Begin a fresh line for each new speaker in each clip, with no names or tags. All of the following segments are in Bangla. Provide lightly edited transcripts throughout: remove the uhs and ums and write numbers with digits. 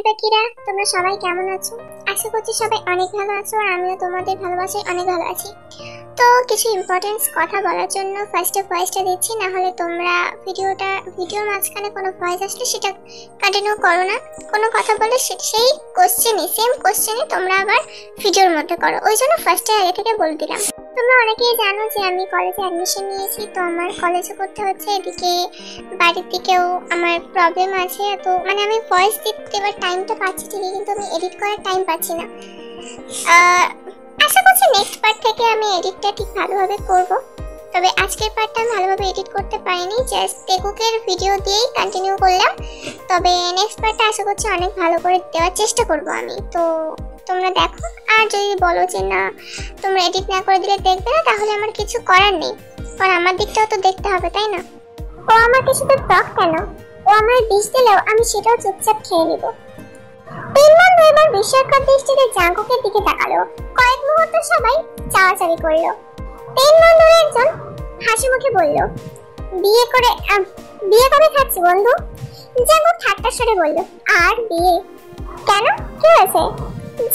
বাকিরা, তোমরা সবাই কেমন আছো? আশা করছি সবাই অনেক ভালো আছো আর আমিও তোমাদের ভালোবাসায় অনেক ভালো আছি। তো কিছু ইম্পর্টেন্ট কথা বলার জন্য ফার্স্টে ভয়েসটা দিচ্ছি, না হলে তোমরা ভিডিওর মাঝখানে কোনো ভয়েস আসলে সেটা কন্টিনিউ করো না। কোনো কথা বলে সেই সেম কোশ্চেনই তোমরা আবার ভিডিওর মধ্যে করো, ওই জন্য ফার্স্টে আগে থেকে বলে দিলাম। তোমরা অনেকেই জানো যে আমি কলেজে অ্যাডমিশন নিয়েছি, তো আমার কলেজে করতে হচ্ছে, এদিকে বাড়ির দিকেও আমার প্রবলেম আছে। তো মানে আমি ভয়েস দিতে এবার টাইমটা পাচ্ছি ঠিকই, কিন্তু আমি এডিট করার টাইম পাচ্ছি না। আশা করছি নেক্সট পার্ট থেকে আমি এডিটটা ঠিক ভালোভাবে করব। তবে আজকের পার্টটা আমি ভালোভাবে এডিট করতে পারিনি, জাস্ট টেকুকের ভিডিও দিয়েই কন্টিনিউ করলাম। তবে নেক্সট পার্টটা আশা করছি অনেক ভালো করে দেওয়ার চেষ্টা করব আমি। তো তোমরা দেখো, আর যদি বলো যে না তোমরা এডিট না করে দিলে দেখবে না, তাহলে আমার কিছু করার নেই, কারণ আমার দিকটাও তো দেখতে হবে, তাই না? ও আমাকে শুধু টক কেন, ও আমার বিষ দিলেও আমি সেটাও চুপচাপ খেয়ে নিব। তিনবার দুইবার বিস্ময়কর দৃষ্টিতে জাঙ্কুকের দিকে তাকালো। কয়েক মুহূর্ত সবাই চাওয়াচাওয়ি করলো। তিন বন্ধুর একজন হাসি মুখে বলল, বিয়ে কবে খাচ্ছি বন্ধু? জাঙ্কুক ঠাট্টার স্বরে বলল, আর বিয়ে কেন, কি হয়েছে?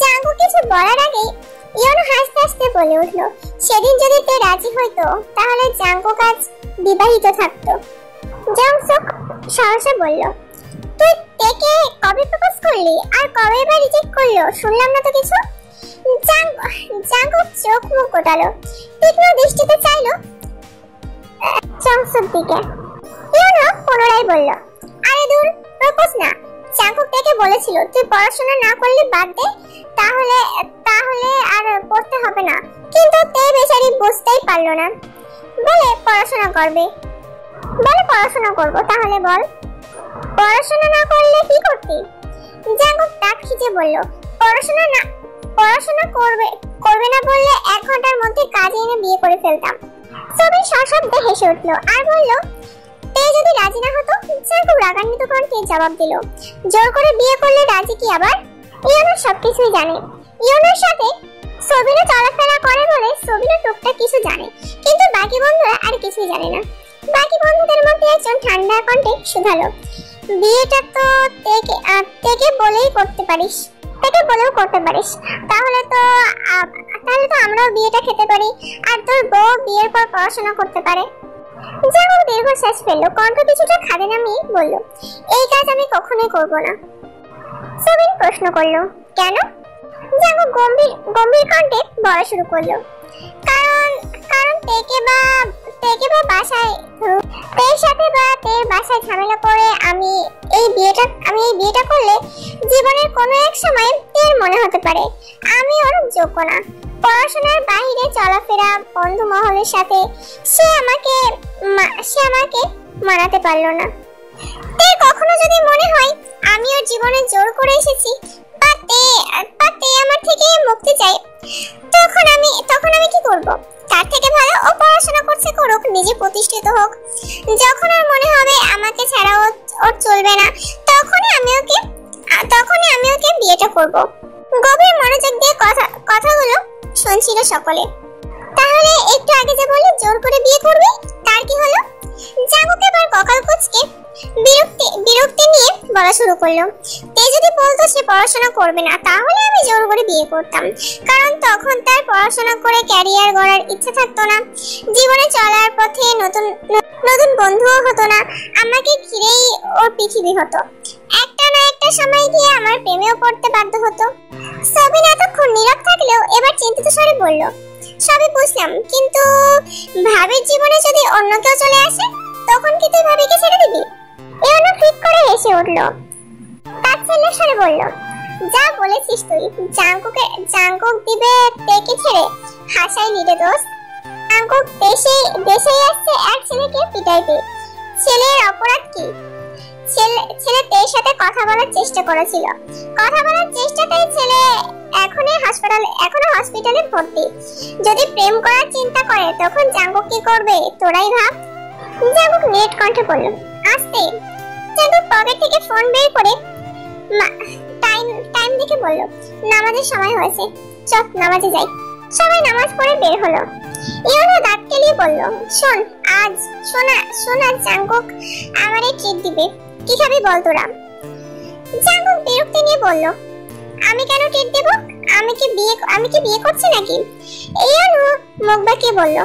জাঙ্কুক কিছু বলার আগেই ইয়োনো হাসতে হাসতে বলে উঠল, সেদিন যদি তে রাজি হইতো তাহলে জাঙ্কুক আজ বিবাহিত থাকতো। জাংসুক সহসা বলল, তুই তেকে কবে প্রপোজ করলি আর কবে এবার রিজেক্ট করলো? শুনলাম না তো কিছু। জাঙ্কুক চোখ মুখ গোটালো, তীক্ষ্ণ দৃষ্টিতে চাইলো জাংসুক দিকে। ইয়োনো পুনরায় বলল, আরে দূর, প্রপোজ না। জাঙ্কুক তেকে বলেছিল তুই পড়াশোনা না করলে বাদ দে, তাহলে আর পড়তে হবে না, কিন্তু তে বেচারি বুঝতেই পারলো না। বলে পড়াশোনা করবো। তাহলে বল, পড়াশোনা না করলে কি করতি? জাঙ্কুক দাঁত খিচে বলল, পড়াশোনা করবে না বললে 1 ঘন্টার মধ্যে কাজে এনে বিয়ে করে ফেলতাম। সবাই সশব্দে হেসে উঠলো আর বলল, তে যদি রাজি না হতো? জাঙ্কুক রাগান্বিত কণ্ঠে জবাব দিল, জোর করে বিয়ে করলে রাজি কি আবার? ইয়োনো সবকিছুই জানে। ইয়োনোর সাথে সবিনা চলাফেরা করে বলে সবিনা টুকটাক কিছু জানে, কিন্তু বাকি বন্ধুরা আর কিছুই জানে না। বাকি বন্ধুদের মধ্যে একজন ঠান্ডা কণ্ঠে শুধালো, বিয়েটা তো তেকে বলেও করতে পারিস, তাহলে তো আমরাও বিয়েটা খেতে পারি, আর তোর বউ বিয়ের পর পড়াশোনা করতে পারে। জাঙ্কুক দীর্ঘশ্বাস ফেললো, কণ্ঠ কিছুটা খাদে নামিয়ে বলল, এই কাজ আমি কখনোই করব না। সবিন প্রশ্ন করলো, কেন? জাঙ্কুক গম্ভীর কণ্ঠে বলা শুরু করলো, কারণ তেকে বা বাসায় তের সাথে বা তের বাসায় ঝামেলা করে আমি এই বিয়েটা করলে জীবনের কোনো এক সময় তের মনে হতে পারে আমি ওর যোগ্য না। পড়াশোনার বাইরে চলাফেরা, বন্ধু মহলের সাথে সে আমাকে মানাতে পারলো না। তের কখনো যদি মনে হয় আমি ওর জীবনে জোর করে এসেছি বা তে আমার থেকে মুক্তি চাই, তখন আমি কি করব? তার থেকে ভালো ও পড়াশোনা করুক, নিজে প্রতিষ্ঠিত হোক। যখন ওর মনে হবে আমাকে ছাড়া ওর চলবে না, তখনই আমি ওকে বিয়েটা করব। গভীর মনোযোগ দিয়ে কথাগুলো শুনছিল সকলে। তাহলে একটু আগে যে বললি জোর করে বিয়ে করবে, তার কি হলো? জাঙ্কুক এবার কপাল কুঁচকে বিরক্তি নিয়ে বলা শুরু করলো, তে যদি বলতো সে পড়াশোনা করবে না, তাহলে আমি জোর করে বিয়ে করতাম, কারণ তখন তার পড়াশোনা করে ক্যারিয়ার গড়ার ইচ্ছা থাকতো না, জীবনে চলার পথে নতুন বন্ধুও হতো না, আমাকে ঘিরেই ওর পৃথিবী হতো। একটা না একটা সময় গিয়ে আমার প্রেমেও পড়তে বাধ্য হতো। সবিন এতক্ষণ নীরব থাকলেও এবার চিন্তিত স্বরে বলল, সবই বুঝলাম, কিন্তু ভাবির জীবনে যদি অন্য কেউ চলে আসে, তখন কি তুই ভাবিকে ছেড়ে দিবি? ইয়োনো ঠিক করে হেসে উঠল, তাচ্ছিল্যের স্বরে বলল, যা বলেছিস তুই। জাঙ্কুক দিবে তেকে ছেড়ে? হাসাই নিরে দোস্ত। জাঙ্কুক দেশেই আসছে এক ছেলেকে পিটাইতে, ছেলের অপরাধ কি? ছেলে তের সাথে কথা বলার চেষ্টা করেছিল, কথা বলার চেষ্টাতেই ছেলে এখনো হসপিটালে ভর্তি। যদি প্রেম করার চিন্তা করে তখন জাঙ্কুক কি করবে তোরাই ভাব। জাঙ্কুক নেট কণ্ঠে বলল, আস্তে। জাঙ্কুক পকেট থেকে ফোন বের করে টাইম দেখে বলল, নামাজের সময় হয়েছে, চল নামাজে যাই। সবাই নামাজ পড়ে বের হলো। ইয়োনো দাঁত কেলিয়ে বলল, শোনা জাঙ্কুক আমারে ট্রিট দিবে, কি খাবি বল তোরা? জাঙ্কুক বিরক্ত বিরক্তি নিয়ে বলল, আমি কেন ট্রিট দেব? আমি কি বিয়ে করছি নাকি? ইয়ানহো মুখ বাঁকিয়ে বলল,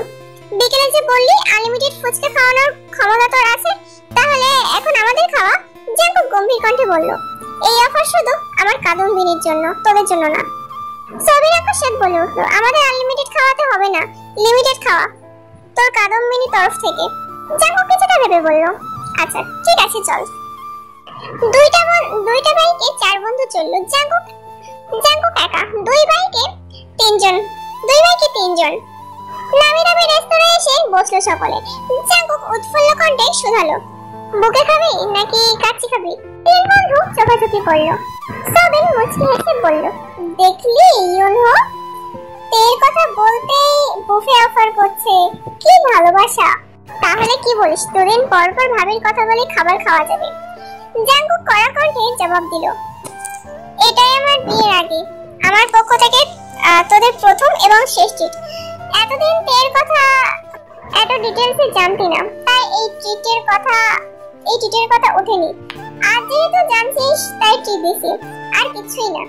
বিকেলে যে বললি আনলিমিটেড ফুচকা খাওয়ানোর ক্ষমতা তোর আছে, তাহলে এখন আমাদের খাওয়া। জাঙ্কুক গম্ভীর কণ্ঠে বলল, এই অফার শুধু আমার কাদম্বিনীর জন্য, তোদের জন্য না। সবির আকস্মাত বলে উঠল, আমাদের আনলিমিটেড খাওয়াতে হবে না, লিমিটেড খাওয়া, তোর কাদম্বিনী তরফ থেকে। জাঙ্কুক কিছুটা ভেবে বলল, আচ্ছা ঠিক আছে চল। দুইটা বাইকে 4 বন্ধু চললো। জাঙ্কুক একা, দুই বাইকে তিনজন। নামি দামি রেস্তোরাঁয় এসে বসলো সকলে। জাঙ্কুক উৎফুল্ল কণ্ঠে শুধালো, বুকে খাবি নাকি কাচ্চি খাবি? 3 বন্ধু চোখাচোখি করলো। সবিন মুচকি হেসে বলল, দেখলি ইউনহো, তের কথা বলতেই বুফে অফার করছে, কি ভালোবাসা। তাহলে কি বলিস, দুদিন পর পর ভাবির কথা বলে খাবার খাওয়া যাবে। জাঙ্কুক কড়া কণ্ঠে জবাব দিল, এটাই আমার বিয়ের আগে আমার পক্ষ থেকে তোদের প্রথম এবং শেষ ট্রিট। এতদিন তের কথা এত ডিটেইলসে জানতি না, তাই এই ট্রিটের কথা ওঠেনি। আজ যেহেতু জানছিস তাই ট্রিট দিছি, আর কিছুই না।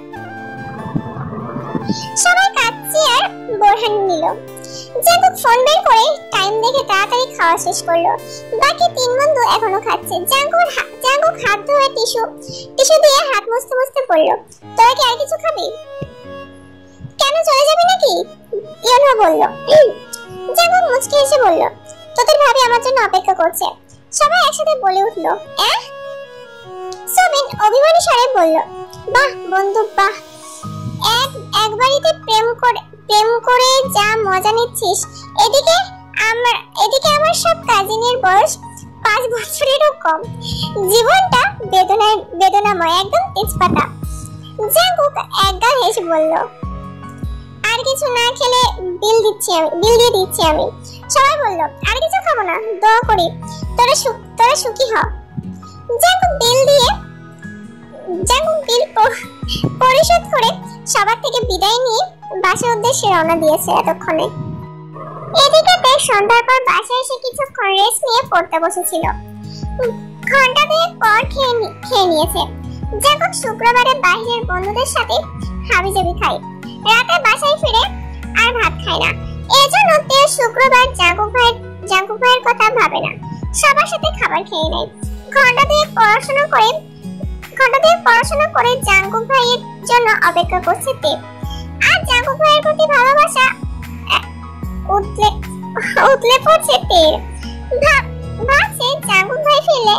সবাই কাচ্চি আর বোরহান নিল। জাঙ্কুক ফোন বের করে টাইম দেখে তাড়াতাড়ি খাওয়া শেষ করলো। বাকি 3 বন্ধু এখনো খাচ্ছে। জাঙ্কুক হাত ধোয়া টিস্যু দিয়ে হাত মুছতে বলল, তোরা কি আর কিছু খাবি? কেন চলে যাবি নাকি? ইউনহো বলল। জাঙ্কুক মুচকি হেসে বলল, তোদের ভাবি আমার জন্য অপেক্ষা করছে। সবাই একসাথে বলে উঠলো, সবিন অভিমানী স্বরে বলল, বাহ বন্ধু বাহ, এক বাড়িতে প্রেম করে যা মজা নিচ্ছিস। এদিকে আমার সব কাজিনের বয়স 5 বছরেরও কম। জীবনটা বেদনাময়, একদম তেজপাতা। জাঙ্কুক একগাল হেসে বলল, আর কিছু না খেলে বিল দিয়ে দিচ্ছি আমি। সবাই বলল, আর কিছু খাবো না, দোয়া করি তোরা সুখী হ। জাঙ্কুক বিল পরিশোধ করে সবার থেকে বিদায় নিয়ে বাসার উদ্দেশ্যে রওনা দিয়েছে এতক্ষণে। এদিকে সন্ধ্যার পর বাসায় এসে কিছুক্ষণ রেস্ট নিয়ে পড়তে বসেছিল। ঘন্টা 2 পর খেয়ে নিয়েছে। জাঙ্কুক শুক্রবারে বাইরের বন্ধুদের সাথে হাবিজাবি খায়, রাতে বাসায় ফিরে আর ভাত খায় না। এজন্য শুক্রবার জাঙ্কুক ভাইয়ের কথা ভাবে না, সবার সাথে খাবার খেয়ে নেয়। ঘন্টা 2 পড়াশোনা করে জাঙ্কুক ভাইয়ের জন্য অপেক্ষা করছে তে। আর জাঙ্কুক ভাইয়ের প্রতি ভালোবাসা উতলে পড়ছে তে। ভাবছে জাঙ্কুক ভাই ফিরলে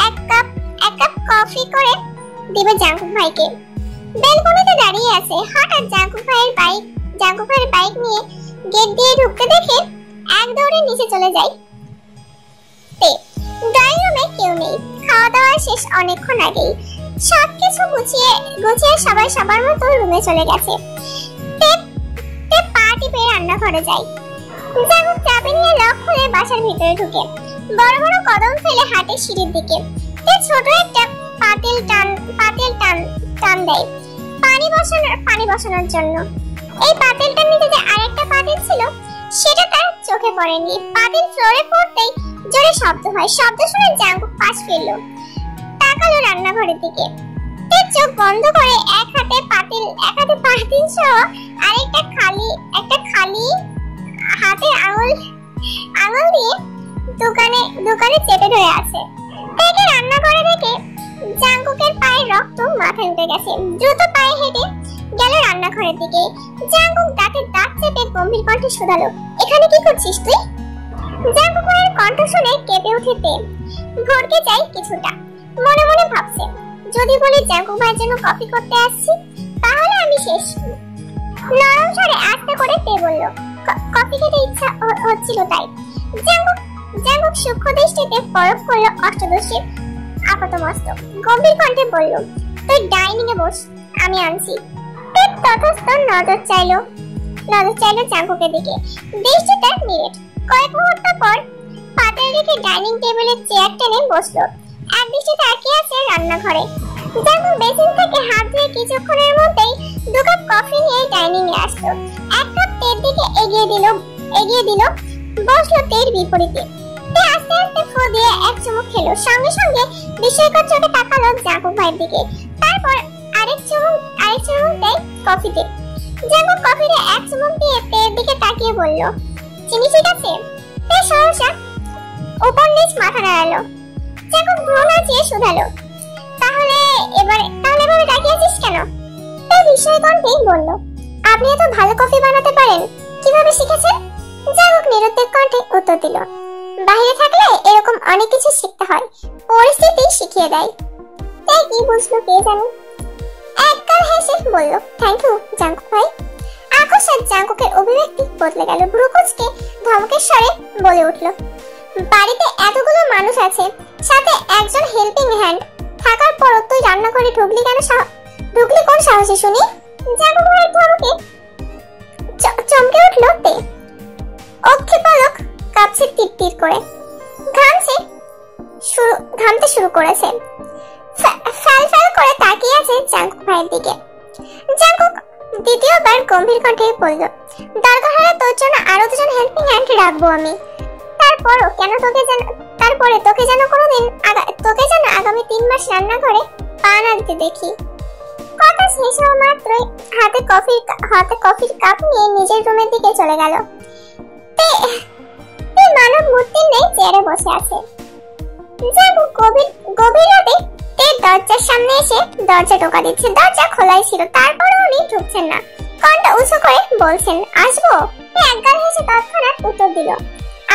এক কাপ কফি করে দিবে জাঙ্কুক ভাইকে। বেলকনিতে দাঁড়িয়ে আছে, হঠাৎ জাঙ্কুক ভাইয়ের বাইক নিয়ে গেট দিয়ে ঢুকতে দেখে এক দৌড়ে নিচে চলে যায় তে। ড্রয়িং রুমে কেউ নেই, খাওয়া দাওয়া শেষ অনেকক্ষণ আগেই। সবকিছু গুছিয়ে সবাই সবার মতো রুমে চলে গেছে। তে পা টিপে রান্নাঘরে যায়। জাঙ্কুক চাবি নিয়ে লক খুলে বাসার ভিতরে ঢুকে বড় বড় কদম ফেলে হাঁটে সিঁড়ির দিকে। তে ছোট একটা পাতিল টান দেয় পানি বসানোর জন্য। এই পাতিলটার নিচে যে আরেকটা পাতিল ছিল সেটা তার চোখে পড়েনি। পাতিল ফ্লোরে পড়তেই জোরে শব্দ হয়। শব্দ শুনে জাঙ্কুক পাশ ফিরল, তাকালো রান্নাঘরের দিকে। তে চোখ বন্ধ করে এক হাতে পাতিল সহ আরেকটা খালি হাতের আঙুল দিয়ে দোকানে চেপে ধরে আছে। তাকে রান্না করে দেখে জাঙ্কুকের পায়ের রক্ত মাথায় উঠে গেছে। দ্রুত পায়ে হেঁটে গেল রান্নাঘরের দিকে। জাঙ্কুক দাঁতে দাঁত চেপে গম্ভীর কণ্ঠে শুধালো, এখানে কি করছিস তুই? জাঙ্কুক ভাইয়ের কণ্ঠ শুনে কেঁপে উঠে তে। ভরকে যায় কিছুটা, মনে মনে ভাবছে, যদি বলি জাঙ্কুক ভাইয়ের জন্য কফি করতে আসছি তাহলে আমি শেষ। নরম স্বরে আস্তে করে তে বলল, কফি খেতে ইচ্ছা হচ্ছিল তাই। জাঙ্কুক সূক্ষ্ম দৃষ্টিতে পরখ করলো অষ্টদশীর আপাতমস্তক। গম্ভীর কণ্ঠে বলল, তুই ডাইনিং এ বস, আমি আনছি। তে তথস্থ নজর চাইলো জাঙ্কুকের দিকে। দৃষ্টিটা নিরেট। কয়েক মুহূর্ত পর পাতিল রেখে ডাইনিং টেবিলে চেয়ার টেনে বসলো। এক দৃষ্টি তাকিয়ে আছে রান্নাঘরে। জাঙ্কুক বেসিন থেকে হাত ধুয়ে কিছুক্ষণের মধ্যেই 2 কাপ কফি নিয়ে ডাইনিং এ আসলো। 1 কাপ তের দিকে এগিয়ে দিল বসলো তের বিপরীতে। তে আস্তে আস্তে ফু দিয়ে এক চুমুক খেলো। সঙ্গে সঙ্গে বিস্ময়কর চোখে তাকালো জাঙ্কুক ভাইয়ের দিকে। তারপর চুমুক দেয় কফিতে। জাঙ্কুক কফিতে এক চুমুক দিয়ে তের দিকে তাকিয়ে বলল, চিনি ঠিক আছে? তে সহসা উপর নিচ মাথা নাড়ালো। জাঙ্কুক ভ্রু নাচিয়ে শুধালো, তাহলে এভাবে তাকিয়ে আছিস কেন? তে বিস্ময় কণ্ঠে বলল, আপনি এত ভালো কফি বানাতে পারেন, কিভাবে শিখেছেন? জাঙ্কুক নিরুত্তের কণ্ঠে উত্তর দিল, বাইরে থাকলে এরকম অনেক কিছু শিখতে হয়, পরিস্থিতি শিখিয়ে দেয়। তাই কি বুঝলো কে জানে। একগাল হেসে বলল, থ্যাংক ইউ জাঙ্কুক ভাই। আকস্মাৎ জাঙ্কুকের অভিব্যক্তি বদলে গেল। ভ্রুকুচকে ধমকের স্বরে বলে উঠল, বাড়িতে এতগুলো মানুষ আছে, সাথে একজন হেল্পিং হ্যান্ড থাকার পর তুই রান্না করে ঢুকলি কোন সাহসে শুনি? জাঙ্কুক ভাইয়ের ধমকে চমকে উঠল তে। অক্ষি পলক কাঁপছে টিপ করে, ঘামতে শুরু করেছে। ফ্যাল করে তাকিয়ে আছে জাঙ্কুক ভাইয়ের দিকে। জাঙ্কুক দ্বিতীয়বার গম্ভীর কণ্ঠে বলল, দরকার হলে তোর জন্য আরো দুজন হেল্পিং হ্যান্ড রাখবো আমি। তারপরে তোকে যেন আগামী 3 মাস রান্নাঘরে পা না দিতে দেখি। কথা শেষ হওয়া মাত্রই হাতে কফির কাপ নিয়ে নিজের রুমের দিকে চলে গেল। মানব মূর্তির ন্যায় চেয়ারে বসে আছে। জাঙ্কুক গভীর রাতে তের দরজার সামনে এসে দরজা টোকা দিচ্ছে। দরজা খোলাই ছিল, তারপরও উনি ঢুকছেন না। কণ্ঠা উঁচু করে বলছেন, আসবো? একগাল হেসে তৎক্ষণাৎ উত্তর দিল,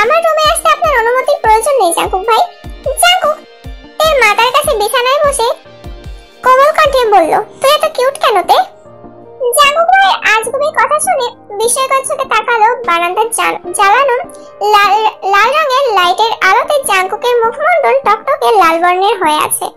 আমার রুমে আসতে আপনার অনুমতির প্রয়োজন নেই জাঙ্কুক ভাই। জাঙ্কুক তের মাথার কাছে বিছানায় বসে কোমল কণ্ঠে বলল, তুই এত কিউট কেন তে? জাঙ্কুক ভাইয়ের আজগুবি কথা শুনে বিস্ময়কর চোখে তাকালো। বারান্দার জ্বালানো লাল রঙের লাইটের আলোতে জাঙ্কুকের মুখমণ্ডল টকটকে লাল বর্ণের হয়ে আছে।